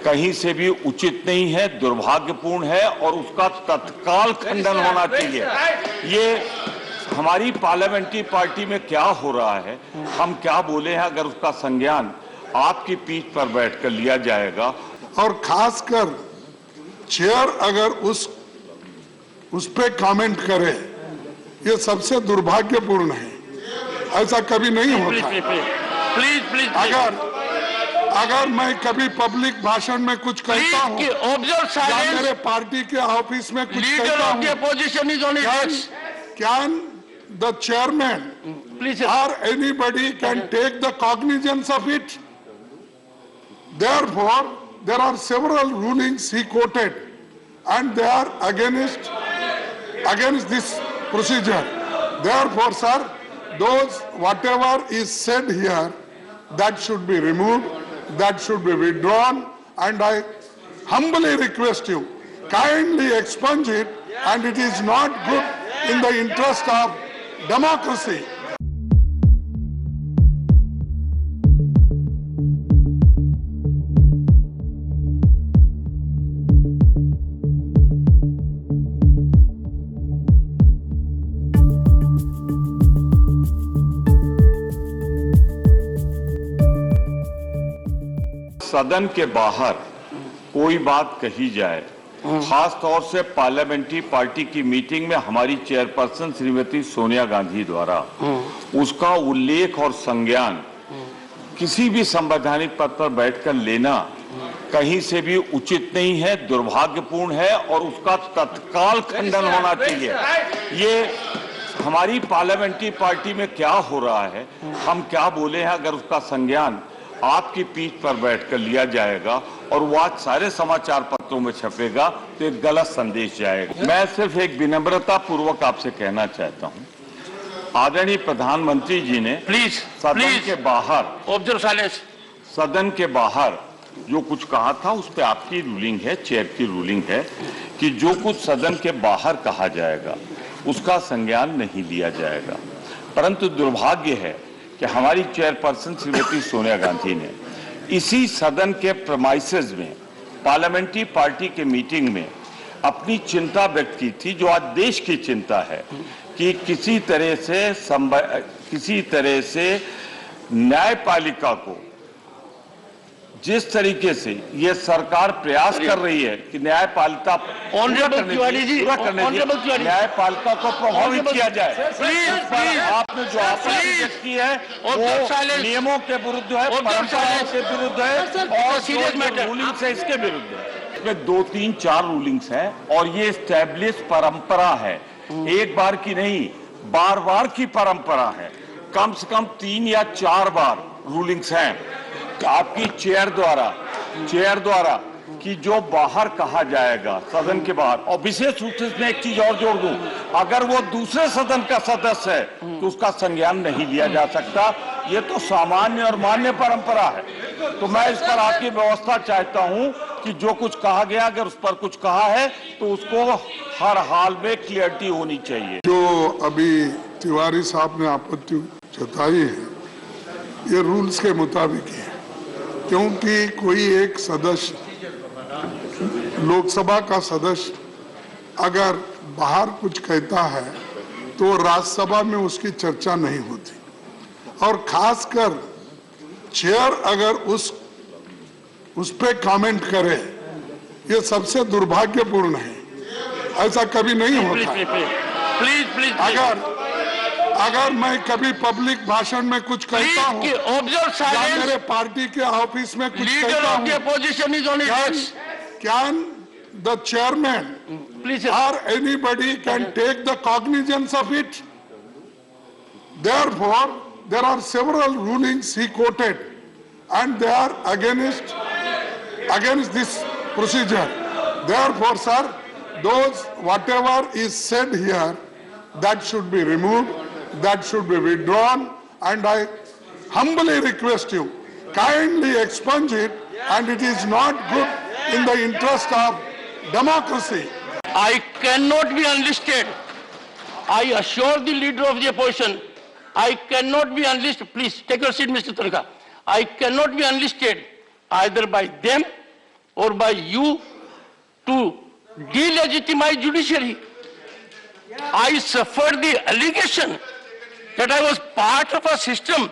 कहीं से भी उचित नहीं है, दुर्भाग्यपूर्ण है और उसका तत्काल खंडन होना चाहिए। ये हमारी पार्लियामेंट्री पार्टी में क्या हो रहा है, हम क्या बोले हैं, अगर उसका संज्ञान आपकी पीठ पर बैठकर लिया जाएगा और खासकर चेयर अगर उस पे कमेंट करे, ये सबसे दुर्भाग्यपूर्ण है। ऐसा कभी नहीं होता। प्लीज अगर मैं कभी पब्लिक भाषण में कुछ कहता हूँ या मेरे पार्टी के ऑफिस में कुछ कहता हूँ, can the chairman or anybody can take the cognizance of it? Therefore, there are several rulings he quoted, and they are against this procedure. Therefore, sir, whatever is said here, that should be removed, that should be withdrawn, and I humbly request you, kindly expunge it, and it is not good in the interest of democracy. सदन के बाहर कोई बात कही जाए, खास तौर से पार्लियामेंट्री पार्टी की मीटिंग में हमारी चेयरपर्सन श्रीमती सोनिया गांधी द्वारा उसका उल्लेख और संज्ञान किसी भी संवैधानिक पद पर बैठकर लेना कहीं से भी उचित नहीं है, दुर्भाग्यपूर्ण है और उसका तत्काल खंडन होना चाहिए। ये हमारी पार्लियामेंट्री पार्टी में क्या हो रहा है, हम क्या बोले हैं, अगर उसका संज्ञान आपकी पीठ पर बैठकर लिया जाएगा और वो आज सारे समाचार पत्रों में छपेगा तो एक गलत संदेश जाएगा। मैं सिर्फ एक विनम्रता पूर्वक आपसे कहना चाहता हूं, आदरणीय प्रधानमंत्री जी ने प्लीज सदन के बाहर जो कुछ कहा था उस पर आपकी रूलिंग है, चेयर की रूलिंग है कि जो कुछ सदन के बाहर कहा जाएगा उसका संज्ञान नहीं लिया जाएगा। परंतु दुर्भाग्य है कि हमारी चेयरपर्सन श्रीमती सोनिया गांधी ने इसी सदन के प्रेमाइसेस में पार्लियामेंट्री पार्टी के मीटिंग में अपनी चिंता व्यक्त की थी, जो आज देश की चिंता है कि किसी तरह से न्यायपालिका को जिस तरीके से ये सरकार प्रयास कर रही है कि न्यायपालिका न्यायपालिका को प्रभावित किया जाए, आपने जो आपत्ति व्यक्त की है वो नियमों के विरुद्ध है, परंपराओं के विरुद्ध है और रूलिंग्स है इसके विरुद्ध है। इसमें 2, 3, 4 रूलिंग्स हैं और ये एस्टैब्लिश परंपरा है, एक बार की नहीं बार बार की परंपरा है। कम से कम 3 या 4 बार रूलिंग्स हैं आपकी चेयर द्वारा कि जो बाहर कहा जाएगा सदन के बाहर, और विशेष रूप से इसमें एक चीज और जोड़ दूं, अगर वो दूसरे सदन का सदस्य है तो उसका संज्ञान नहीं लिया जा सकता। ये तो सामान्य और मान्य परंपरा है। तो मैं इस पर आपकी व्यवस्था चाहता हूं कि जो कुछ कहा गया, अगर उस पर कुछ कहा है तो उसको हर हाल में क्लियरिटी होनी चाहिए। जो अभी तिवारी साहब ने आपत्ति जताई है, ये रूल्स के मुताबिक है, क्योंकि कोई एक सदस्य, लोकसभा का सदस्य अगर बाहर कुछ कहता है तो राज्यसभा में उसकी चर्चा नहीं होती, और खासकर चेयर अगर उस पे कमेंट करे, ये सबसे दुर्भाग्यपूर्ण है। ऐसा कभी नहीं होता। अगर मैं कभी पब्लिक भाषण में कुछ कहता हूँ या मेरे पार्टी के ऑफिस में कुछ कहता हूँ, can the chairman or anybody can take the cognizance of it? Therefore, there are several rulings he quoted, and they are against this procedure. Therefore, sir, whatever is said here, that should be removed, that should be withdrawn, and I humbly request you, kindly expunge it, and it is not good in the interest of democracy. I cannot be unlisted. I assure the leader of the opposition, I cannot be unlisted. Please take your seat, Mr. Tanaka. I cannot be unlisted either by them or by you to delegitimize judiciary. I suffered the allegation that I was part of a system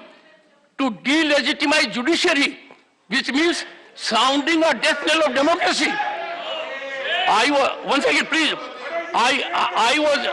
to delegitimize judiciary, which means sounding a death knell of democracy. Once again, please, I was